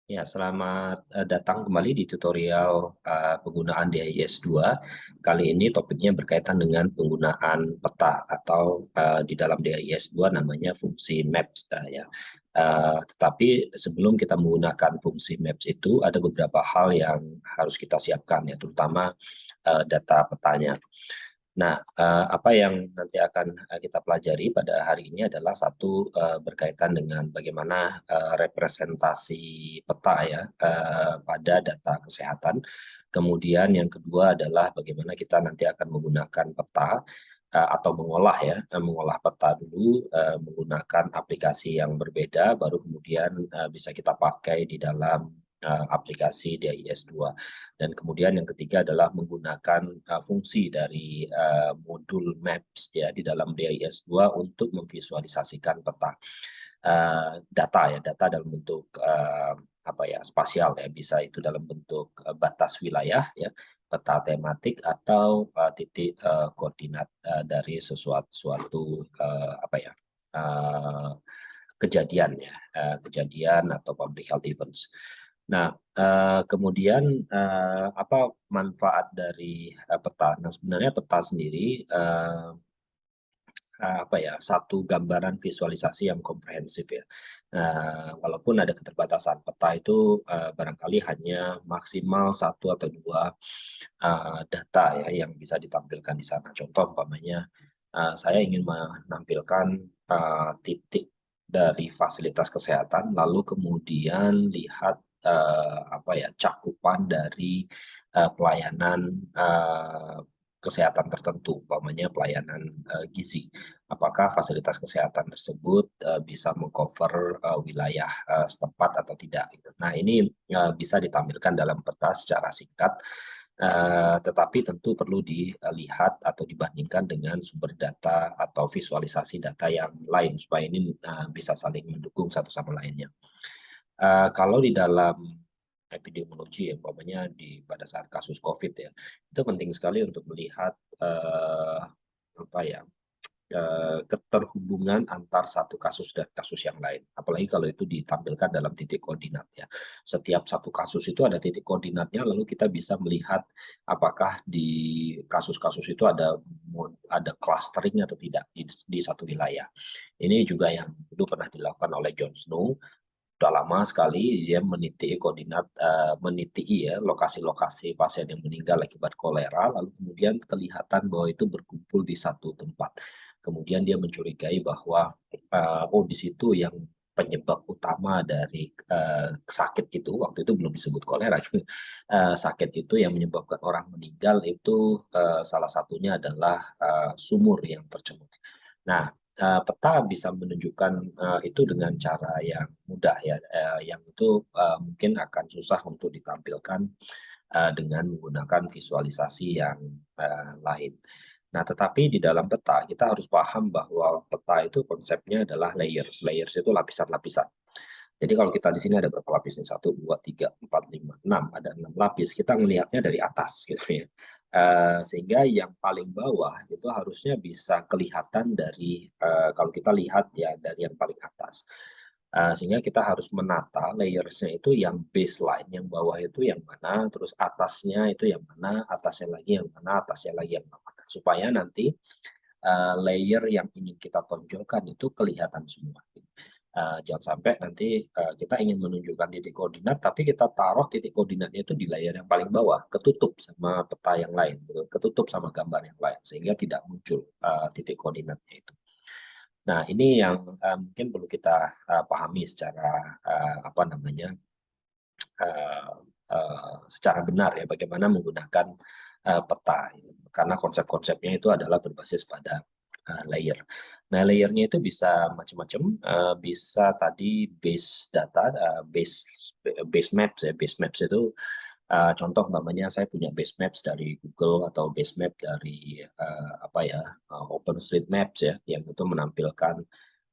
Ya, selamat datang kembali di tutorial penggunaan DIS 2. Kali ini topiknya berkaitan dengan penggunaan peta atau di dalam DIS 2 namanya fungsi maps ya. Tetapi sebelum kita menggunakan fungsi maps itu ada beberapa hal yang harus kita siapkan ya, terutama data petanya. Nah, apa yang nanti akan kita pelajari pada hari ini adalah satu berkaitan dengan bagaimana representasi peta ya pada data kesehatan. Kemudian yang kedua adalah bagaimana kita nanti akan menggunakan peta atau mengolah peta dulu menggunakan aplikasi yang berbeda, baru kemudian bisa kita pakai di dalam aplikasi DIS 2. Dan kemudian yang ketiga adalah menggunakan fungsi dari modul Maps ya di dalam DIS 2 untuk memvisualisasikan peta data dalam bentuk spasial ya, bisa itu dalam bentuk batas wilayah ya, peta tematik atau titik koordinat dari suatu uh, kejadian ya, kejadian atau public health events. Nah, kemudian apa manfaat dari peta? Nah, sebenarnya peta sendiri satu gambaran visualisasi yang komprehensif ya. Walaupun ada keterbatasan, peta itu barangkali hanya maksimal satu atau dua data ya yang bisa ditampilkan di sana. Contoh umpamanya saya ingin menampilkan titik dari fasilitas kesehatan, lalu kemudian lihat cakupan dari pelayanan kesehatan tertentu, umpamanya pelayanan gizi. Apakah fasilitas kesehatan tersebut bisa mengcover wilayah setempat atau tidak? Gitu. Nah, ini bisa ditampilkan dalam peta secara singkat, tetapi tentu perlu dilihat atau dibandingkan dengan sumber data atau visualisasi data yang lain supaya ini bisa saling mendukung satu sama lainnya. Kalau di dalam epidemiologi ya, umpamanya pada saat kasus COVID ya, itu penting sekali untuk melihat eh, apa ya keterhubungan antar satu kasus dan kasus yang lain. Apalagi kalau itu ditampilkan dalam titik koordinat ya. Setiap satu kasus itu ada titik koordinatnya, lalu kita bisa melihat apakah di kasus-kasus itu ada clustering atau tidak di satu wilayah. Ini juga yang dulu pernah dilakukan oleh John Snow. Sudah lama sekali dia menitiki ya lokasi-lokasi pasien yang meninggal akibat kolera, lalu kemudian kelihatan bahwa itu berkumpul di satu tempat. Kemudian dia mencurigai bahwa di situ yang penyebab utama dari sakit itu, waktu itu belum disebut kolera, sakit itu yang menyebabkan orang meninggal itu salah satunya adalah sumur yang tercemar. Nah, peta bisa menunjukkan itu dengan cara yang mudah ya, yang itu mungkin akan susah untuk ditampilkan dengan menggunakan visualisasi yang lain. Nah, tetapi di dalam peta kita harus paham bahwa peta itu konsepnya adalah layers. Layers itu lapisan-lapisan. Jadi kalau kita di sini ada berapa lapis nih? 1, 2, 3, 4, 5, 6. Ada 6 lapis. Kita melihatnya dari atas gitu ya. Sehingga yang paling bawah itu harusnya bisa kelihatan dari kalau kita lihat ya dari yang paling atas. Sehingga kita harus menata layersnya itu yang baseline, yang bawah itu yang mana, terus atasnya itu yang mana, atasnya lagi yang mana, atasnya lagi yang mana. Supaya nanti layer yang ingin kita tonjolkan itu kelihatan semua. Jangan sampai nanti kita ingin menunjukkan titik koordinat, tapi kita taruh titik koordinatnya itu di layer yang paling bawah, ketutup sama peta yang lain, ketutup sama gambar yang lain, sehingga tidak muncul titik koordinatnya itu. Nah, ini yang mungkin perlu kita pahami secara uh, secara benar ya, bagaimana menggunakan peta. Karena konsep-konsepnya itu adalah berbasis pada layer. Nah, layernya itu bisa macam-macam, bisa tadi base data, base maps ya. Base maps itu contoh umpamanya saya punya base maps dari Google atau base map dari OpenStreetMaps ya, yang itu menampilkan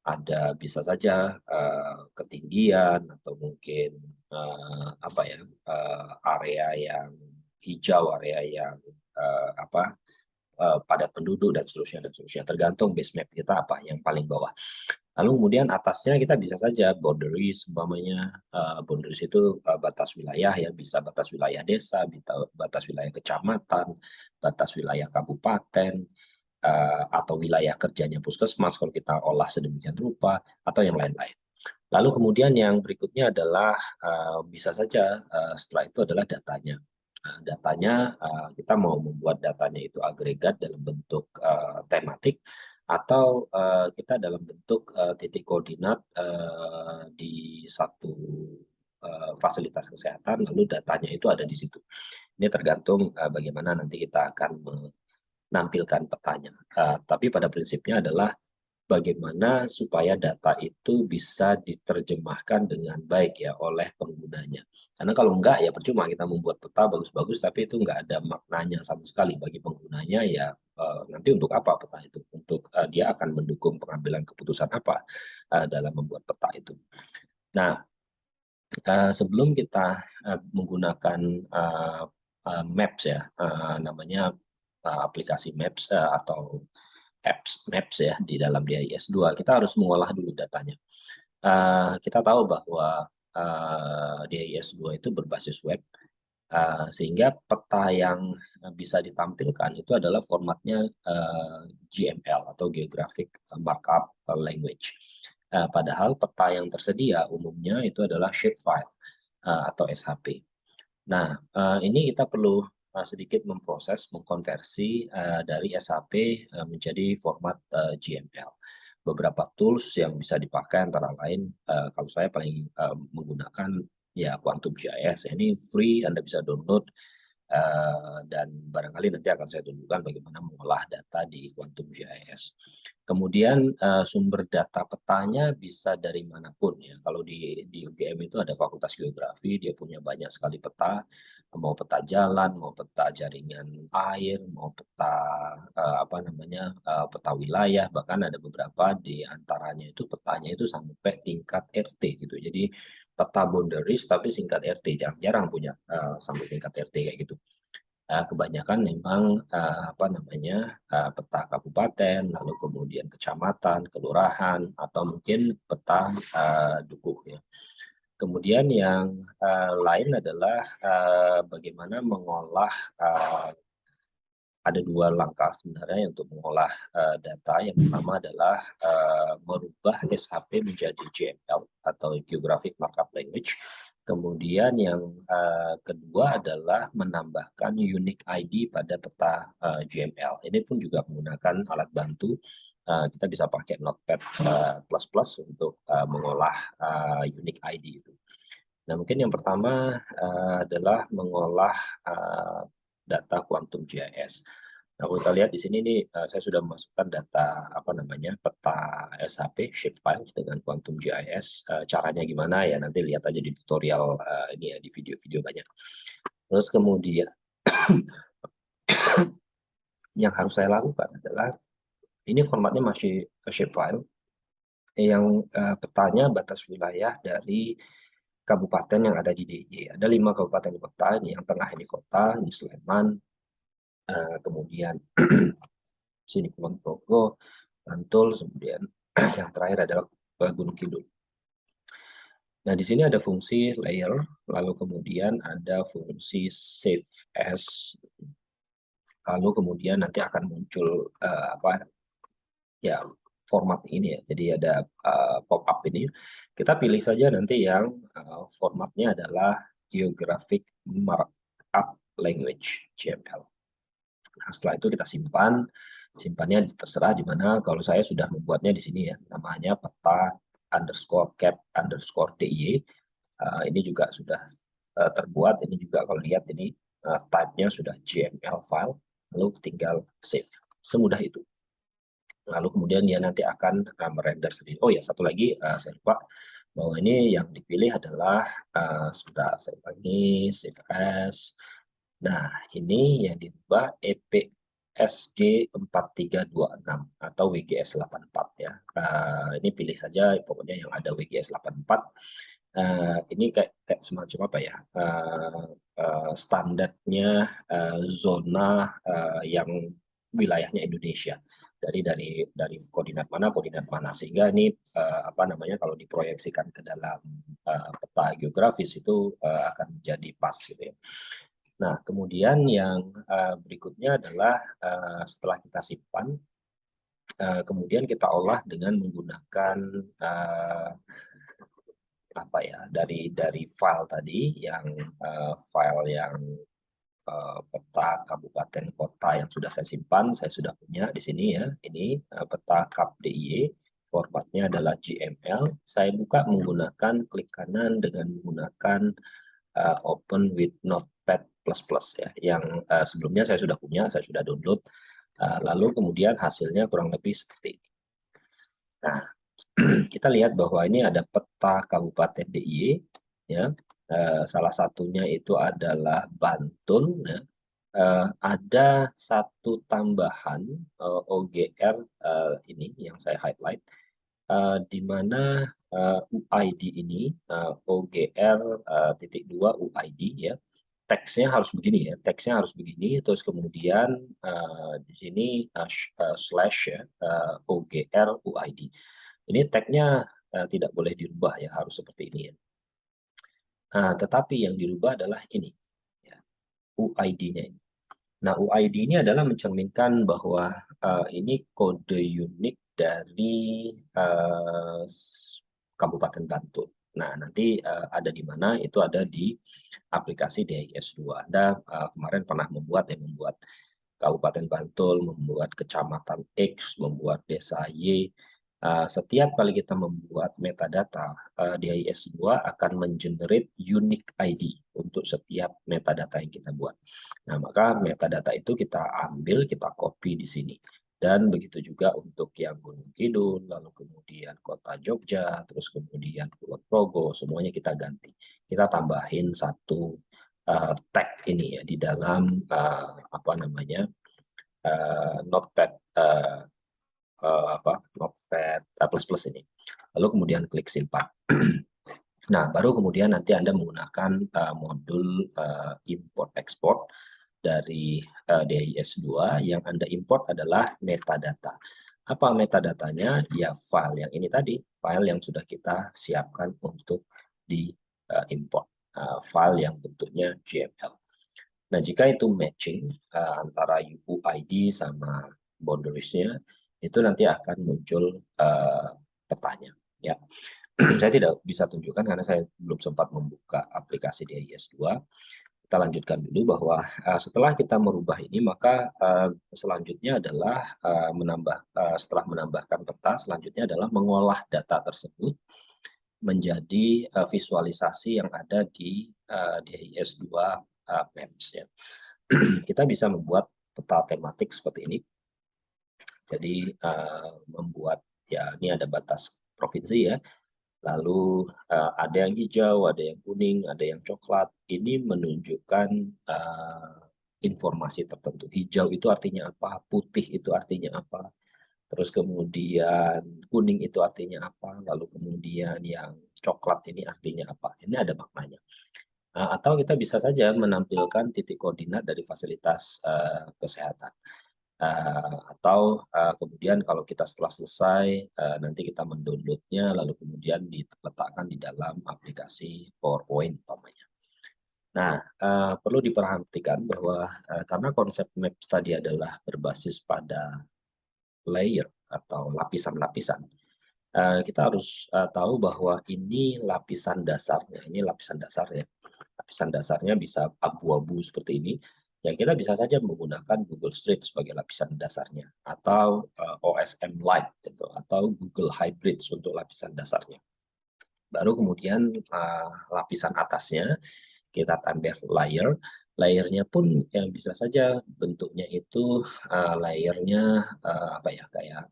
ada bisa saja ketinggian atau mungkin area yang hijau, area yang padat penduduk dan seterusnya, tergantung base map kita apa yang paling bawah. Lalu kemudian atasnya kita bisa saja boundaries, umpamanya boundaries itu batas wilayah ya, bisa batas wilayah desa, batas wilayah kecamatan, batas wilayah kabupaten, atau wilayah kerjanya puskesmas kalau kita olah sedemikian rupa, atau yang lain-lain. Lalu kemudian yang berikutnya adalah bisa saja setelah itu adalah datanya. Datanya kita mau membuat datanya itu agregat dalam bentuk tematik atau kita dalam bentuk titik koordinat di satu fasilitas kesehatan, lalu datanya itu ada di situ. Ini tergantung bagaimana nanti kita akan menampilkan petanya. Tapi pada prinsipnya adalah bagaimana supaya data itu bisa diterjemahkan dengan baik ya oleh penggunanya. Karena kalau enggak ya percuma kita membuat peta bagus-bagus tapi itu enggak ada maknanya sama sekali bagi penggunanya ya nanti untuk apa peta itu? Untuk dia akan mendukung pengambilan keputusan apa dalam membuat peta itu. Nah, sebelum kita menggunakan Maps ya, namanya aplikasi Maps atau apps Maps ya di dalam DIS2, kita harus mengolah dulu datanya. Kita tahu bahwa DIS2 itu berbasis web, sehingga peta yang bisa ditampilkan itu adalah formatnya GML atau Geographic Markup Language. Padahal peta yang tersedia umumnya itu adalah shapefile atau SHP. Nah, ini kita perlu sedikit memproses, mengkonversi dari SHP menjadi format GML. Beberapa tools yang bisa dipakai antara lain, kalau saya paling menggunakan ya Quantum GIS. Ini free, Anda bisa download dan barangkali nanti akan saya tunjukkan bagaimana mengolah data di Quantum GIS. Kemudian sumber data petanya bisa dari manapun ya. Kalau di UGM itu ada Fakultas Geografi, dia punya banyak sekali peta, mau peta jalan, mau peta jaringan air, mau peta peta wilayah, bahkan ada beberapa di antaranya itu petanya itu sampai tingkat RT gitu. Jadi peta boundaries tapi singkat RT, jarang-jarang punya sampai tingkat RT kayak gitu. Kebanyakan memang peta kabupaten, lalu kemudian kecamatan, kelurahan, atau mungkin peta dukuh ya. Kemudian yang lain adalah bagaimana mengolah ada dua langkah sebenarnya untuk mengolah data. Yang pertama adalah merubah SHP menjadi GML atau Geographic Markup Language. Kemudian yang kedua adalah menambahkan unique ID pada peta GML. Ini pun juga menggunakan alat bantu. Kita bisa pakai Notepad++ untuk mengolah unique ID itu. Nah, mungkin yang pertama adalah mengolah data Quantum GIS. Nah, kalau kita lihat di sini nih, saya sudah memasukkan data peta SHP shapefile dengan Quantum GIS. Caranya gimana ya? Nanti lihat aja di tutorial ini ya, di video-video banyak. Terus kemudian yang harus saya lakukan adalah ini formatnya masih shapefile yang petanya batas wilayah dari kabupaten yang ada di DIY. Ada 5 kabupaten kota, ini yang tengah ini kota, ini Sleman, kemudian sini Kulon Progo, Bantul, kemudian yang terakhir adalah Gunung Kidul. Nah, di sini ada fungsi layer, lalu kemudian ada fungsi save as, lalu kemudian nanti akan muncul format ini ya. Jadi ada pop-up ini. Kita pilih saja nanti yang formatnya adalah Geographic Markup Language (GML). Nah, setelah itu kita simpan. Simpannya terserah di mana. Kalau saya sudah membuatnya di sini ya, namanya peta _cap_DIY. Ini juga sudah terbuat. Ini juga kalau lihat ini type-nya sudah GML file. Lalu tinggal save. Semudah itu. Lalu kemudian dia nanti akan merender sendiri. Oh ya, satu lagi saya lupa bahwa ini yang dipilih adalah sebentar saya ulangi save as. Nah, ini yang diubah EPSG 4326 atau WGS 84 ya. Ini pilih saja pokoknya yang ada WGS 84. Ini kayak semacam apa ya? Standarnya zona yang wilayahnya Indonesia. dari koordinat mana, sehingga ini apa namanya, kalau diproyeksikan ke dalam peta geografis itu akan menjadi pas gitu ya. Nah, kemudian yang berikutnya adalah setelah kita simpan, kemudian kita olah dengan menggunakan apa ya, dari file tadi yang file yang peta kabupaten kota yang sudah saya simpan, saya sudah punya di sini ya. Ini peta Kap DIY, formatnya adalah GML. Saya buka menggunakan klik kanan dengan menggunakan Open with Notepad++ ya, yang sebelumnya saya sudah punya, saya sudah download. Lalu kemudian hasilnya kurang lebih seperti ini. Nah, kita lihat bahwa ini ada peta Kabupaten DIY ya. Salah satunya itu adalah Bantul ya. Ada satu tambahan OGR ini yang saya highlight, di mana UID ini OGR titik 2 UID ya. Teksnya harus begini ya, teksnya harus begini, terus kemudian di sini slash ya, OGR UID. Ini tagnya tidak boleh dirubah ya, harus seperti ini ya. Nah, tetapi yang dirubah adalah ini, ya, UID-nya ini. Nah, UID ini adalah mencerminkan bahwa ini kode unik dari Kabupaten Bantul. Nah, nanti ada di mana? Itu ada di aplikasi DIS2. Anda kemarin pernah membuat Kabupaten Bantul, membuat Kecamatan X, membuat Desa Y. Setiap kali kita membuat metadata, DIS2 akan mengenerate unique ID untuk setiap metadata yang kita buat. Nah, maka metadata itu kita ambil, kita copy di sini. Dan begitu juga untuk yang Gunung Kidul, lalu kemudian Kota Jogja, terus kemudian Kulon Progo, semuanya kita ganti. Kita tambahin satu tag ini ya di dalam apa namanya, Notepad Notepad plus ini. Lalu kemudian klik simpan. Nah, baru kemudian nanti Anda menggunakan modul import export dari DIS2. Yang Anda import adalah metadata. Apa metadatanya? Ya file yang ini tadi, file yang sudah kita siapkan untuk di import, file yang bentuknya GML. Nah, jika itu matching antara UID sama boundariesnya, itu nanti akan muncul petanya. Ya, saya tidak bisa tunjukkan karena saya belum sempat membuka aplikasi DIS2. Kita lanjutkan dulu bahwa setelah kita merubah ini, maka selanjutnya adalah setelah menambahkan peta, selanjutnya adalah mengolah data tersebut menjadi visualisasi yang ada di DIS2 Maps ya. Kita bisa membuat peta tematik seperti ini. Jadi membuat ya, ini ada batas provinsi ya. Lalu ada yang hijau, ada yang kuning, ada yang coklat. Ini menunjukkan informasi tertentu. Hijau itu artinya apa? Putih itu artinya apa? Terus kemudian kuning itu artinya apa? Lalu kemudian yang coklat ini artinya apa? Ini ada maknanya. Atau kita bisa saja menampilkan titik koordinat dari fasilitas kesehatan. Atau kemudian kalau kita setelah selesai, nanti kita mendownloadnya, lalu kemudian diletakkan di dalam aplikasi PowerPoint umpamanya. Nah, perlu diperhatikan bahwa karena konsep Maps tadi adalah berbasis pada layer atau lapisan-lapisan, kita harus tahu bahwa ini lapisan dasarnya, lapisan dasarnya bisa abu-abu seperti ini. Ya, kita bisa saja menggunakan Google Street sebagai lapisan dasarnya, atau OSM Lite gitu, atau Google Hybrids untuk lapisan dasarnya. Baru kemudian lapisan atasnya kita tambah layer. Layernya pun yang bisa saja bentuknya itu layernya apa ya, kayak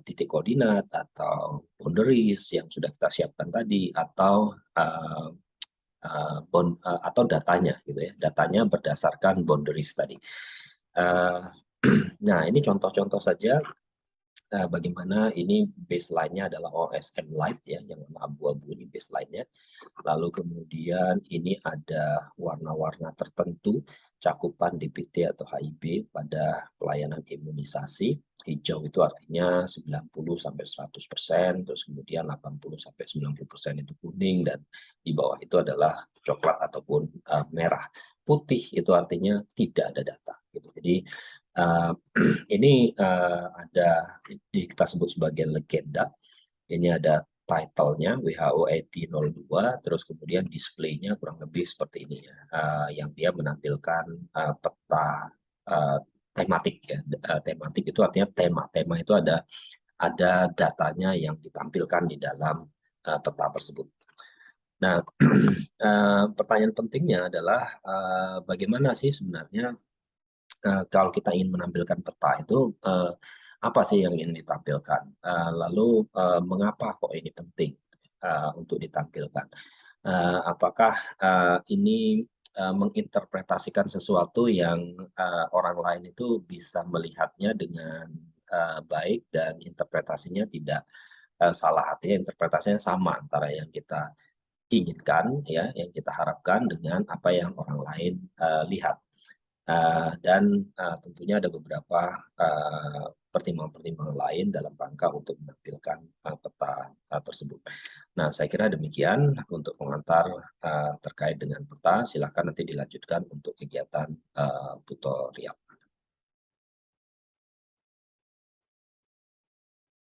titik koordinat atau boundaries yang sudah kita siapkan tadi, atau atau datanya gitu ya, datanya berdasarkan boundaries tadi. Nah, ini contoh-contoh saja bagaimana ini baseline-nya adalah OSM Lite ya, yang warna abu-abu ini baseline-nya. Lalu kemudian ini ada warna-warna tertentu cakupan DPT atau HIB pada pelayanan imunisasi. Hijau itu artinya 90 sampai 100%, terus kemudian 80 sampai 90% itu kuning, dan di bawah itu adalah coklat ataupun merah. Putih itu artinya tidak ada data gitu. Jadi ini ada kita sebut sebagai legenda. Ini ada title-nya WHO IP02, terus kemudian display-nya kurang lebih seperti ini ya, yang dia menampilkan peta tematik ya. Tematik itu artinya tema. Tema itu ada datanya yang ditampilkan di dalam peta tersebut. Nah, pertanyaan pentingnya adalah bagaimana sih sebenarnya kalau kita ingin menampilkan peta itu apa sih yang ingin ditampilkan? Lalu mengapa kok ini penting untuk ditampilkan? Apakah ini menginterpretasikan sesuatu yang orang lain itu bisa melihatnya dengan baik dan interpretasinya tidak salah, artinya interpretasinya sama antara yang kita inginkan ya, yang kita harapkan dengan apa yang orang lain lihat. Dan tentunya ada beberapa pertimbangan-pertimbangan lain dalam rangka untuk menampilkan peta tersebut. Nah, saya kira demikian untuk pengantar terkait dengan peta. Silakan nanti dilanjutkan untuk kegiatan tutorial.